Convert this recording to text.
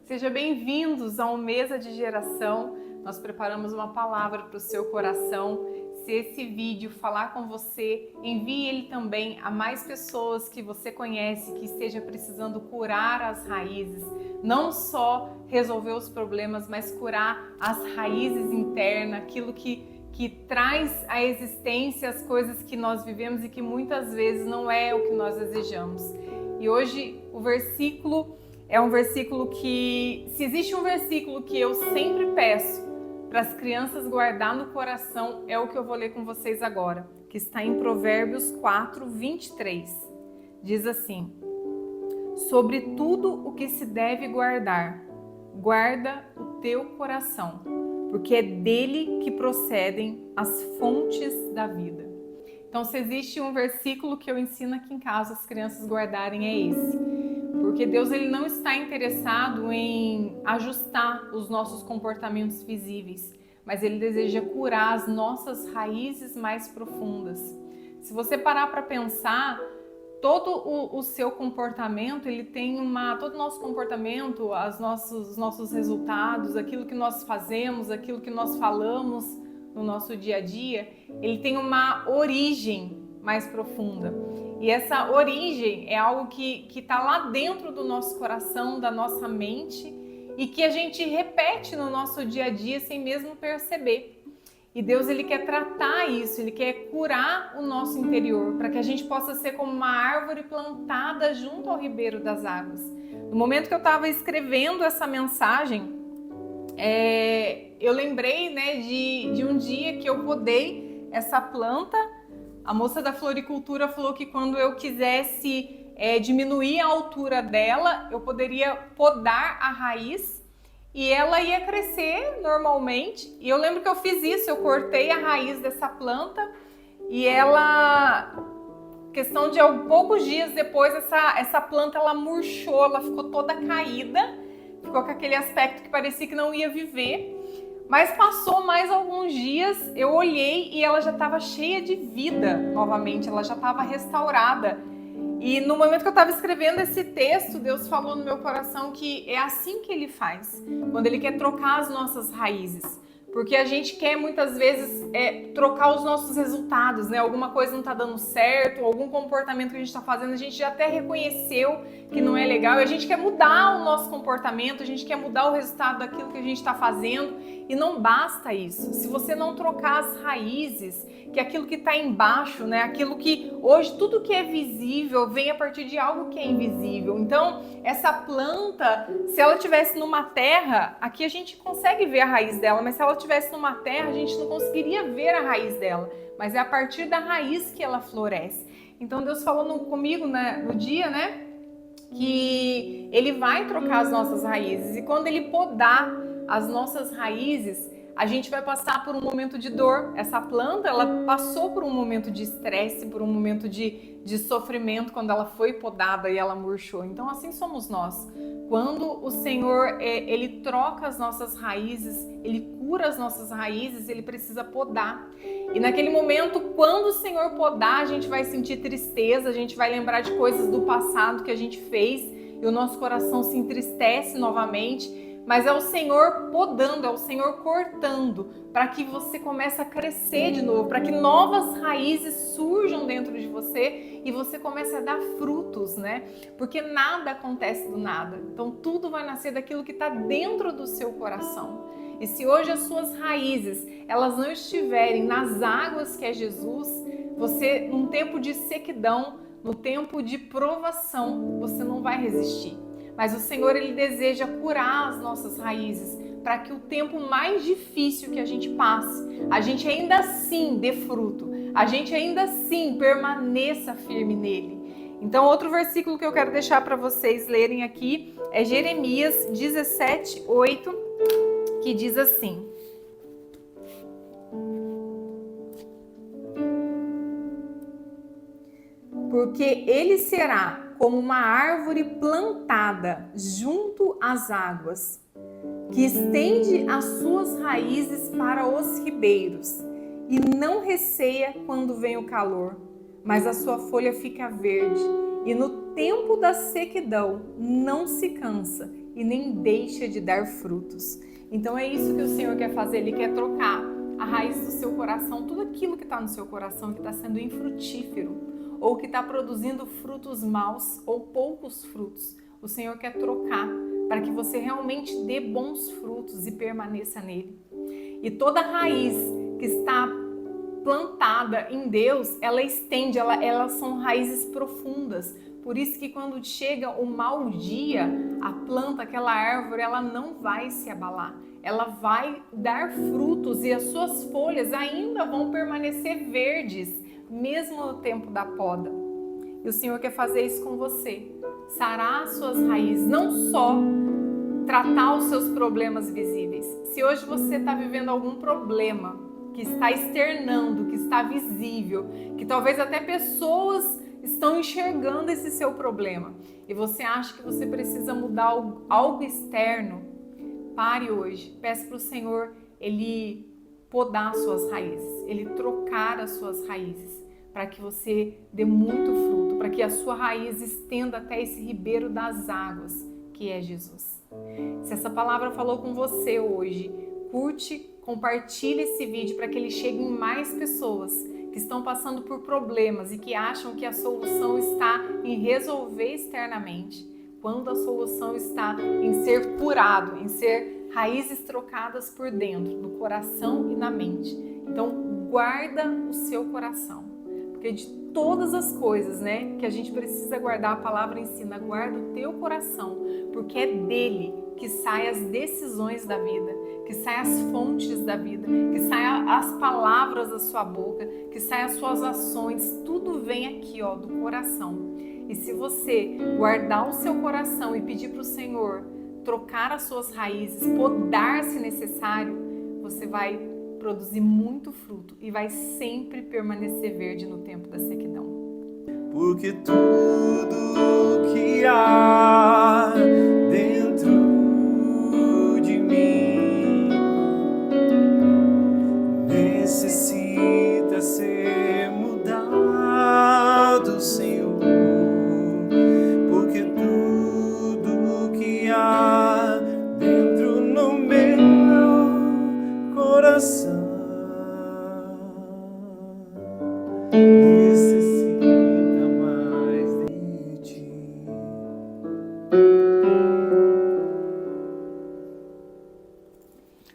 Sejam bem-vindos ao Mesa de Geração. Nós preparamos uma palavra para o seu coração. Se esse vídeo falar com você, envie ele também a mais pessoas que você conhece que esteja precisando curar as raízes. Não só resolver os problemas, mas curar as raízes internas, aquilo que traz à existência as coisas que nós vivemos e que muitas vezes não é o que nós desejamos. E hoje o versículo é um versículo que, se existe um versículo que eu sempre peço para as crianças guardar no coração, é o que eu vou ler com vocês agora, que está em Provérbios 4, 23. Diz assim: sobre tudo o que se deve guardar, guarda o teu coração, porque é dele que procedem as fontes da vida. Então, se existe um versículo que eu ensino aqui em casa as crianças guardarem, é esse. Porque Deus ele não está interessado em ajustar os nossos comportamentos visíveis, mas Ele deseja curar as nossas raízes mais profundas. Se você parar para pensar, todo o seu comportamento, ele tem todo o nosso comportamento, os nossos resultados, aquilo que nós fazemos, aquilo que nós falamos no nosso dia a dia, ele tem uma origem mais profunda. E essa origem é algo que está lá dentro do nosso coração, da nossa mente, e que a gente repete no nosso dia a dia sem mesmo perceber. E Deus ele quer tratar isso, Ele quer curar o nosso interior, para que a gente possa ser como uma árvore plantada junto ao ribeiro das águas. No momento que eu estava escrevendo essa mensagem, eu lembrei, de um dia que eu podei essa planta. A moça da floricultura falou que quando eu quisesse diminuir a altura dela, eu poderia podar a raiz e ela ia crescer normalmente. E eu lembro que eu fiz isso, eu cortei a raiz dessa planta e ela, questão de poucos dias depois, essa planta ela murchou, ela ficou toda caída, ficou com aquele aspecto que parecia que não ia viver. Mas passou mais alguns dias, eu olhei e ela já estava cheia de vida novamente, ela já estava restaurada. E no momento que eu estava escrevendo esse texto, Deus falou no meu coração que é assim que Ele faz, quando Ele quer trocar as nossas raízes. Porque a gente quer muitas vezes trocar os nossos resultados, Alguma coisa não está dando certo, algum comportamento que a gente está fazendo, a gente já até reconheceu que não é legal, e a gente quer mudar o nosso comportamento, a gente quer mudar o resultado daquilo que a gente está fazendo, e não basta isso. Se você não trocar as raízes, que é aquilo que está embaixo, aquilo que hoje tudo que é visível vem a partir de algo que é invisível. Então, essa planta, se ela estivesse numa terra, aqui a gente consegue ver a raiz dela, mas se ela estivesse numa terra, a gente não conseguiria ver a raiz dela, mas é a partir da raiz que ela floresce. Então Deus falou comigo no dia, que Ele vai trocar as nossas raízes, e quando Ele podar as nossas raízes, a gente vai passar por um momento de dor. Essa planta, ela passou por um momento de estresse, por um momento de sofrimento quando ela foi podada e ela murchou. Então assim somos nós. Quando o Senhor, Ele troca as nossas raízes, Ele cura as nossas raízes, Ele precisa podar. E naquele momento, quando o Senhor podar, a gente vai sentir tristeza, a gente vai lembrar de coisas do passado que a gente fez e o nosso coração se entristece novamente. Mas é o Senhor podando, é o Senhor cortando, para que você comece a crescer de novo, para que novas raízes surjam dentro de você e você comece a dar frutos, Porque nada acontece do nada. Então tudo vai nascer daquilo que está dentro do seu coração. E se hoje as suas raízes, elas não estiverem nas águas que é Jesus, você, num tempo de sequidão, no tempo de provação, você não vai resistir. Mas o Senhor, Ele deseja curar as nossas raízes para que o tempo mais difícil que a gente passe, a gente ainda assim dê fruto, a gente ainda assim permaneça firme nele. Então, outro versículo que eu quero deixar para vocês lerem aqui é Jeremias 17, 8, que diz assim: porque ele será como uma árvore plantada junto às águas, que estende as suas raízes para os ribeiros e não receia quando vem o calor, mas a sua folha fica verde e no tempo da sequidão não se cansa e nem deixa de dar frutos. Então é isso que o Senhor quer fazer, Ele quer trocar a raiz do seu coração, tudo aquilo que está no seu coração, que está sendo infrutífero, ou que está produzindo frutos maus ou poucos frutos. O Senhor quer trocar para que você realmente dê bons frutos e permaneça nele. E toda raiz que está plantada em Deus, ela estende, elas são raízes profundas. Por isso que quando chega o mau dia, a planta, aquela árvore, ela não vai se abalar. Ela vai dar frutos e as suas folhas ainda vão permanecer verdes, mesmo no tempo da poda. E o Senhor quer fazer isso com você. Sarar as suas raízes, não só tratar os seus problemas visíveis. Se hoje você está vivendo algum problema que está externando, que está visível, que talvez até pessoas estão enxergando esse seu problema e você acha que você precisa mudar algo externo, pare hoje, peça para o Senhor Ele podar as suas raízes, Ele trocar as suas raízes, para que você dê muito fruto, para que a sua raiz estenda até esse ribeiro das águas, que é Jesus. Se essa palavra falou com você hoje, curte, compartilhe esse vídeo para que ele chegue em mais pessoas que estão passando por problemas e que acham que a solução está em resolver externamente, quando a solução está em ser curado, em ser raízes trocadas por dentro, no coração e na mente. Então, guarda o seu coração, porque de todas as coisas, né, que a gente precisa guardar, a palavra ensina, guarda o teu coração, porque é dele que saem as decisões da vida, que saem as fontes da vida, que saem as palavras da sua boca, que saem as suas ações, tudo vem aqui, ó, do coração. E se você guardar o seu coração e pedir para o Senhor trocar as suas raízes, podar se necessário, você vai produzir muito fruto e vai sempre permanecer verde no tempo da sequidão. Porque tudo que há dentro de mim necessita ser mudado, Senhor. Porque tudo que há dentro no meu coração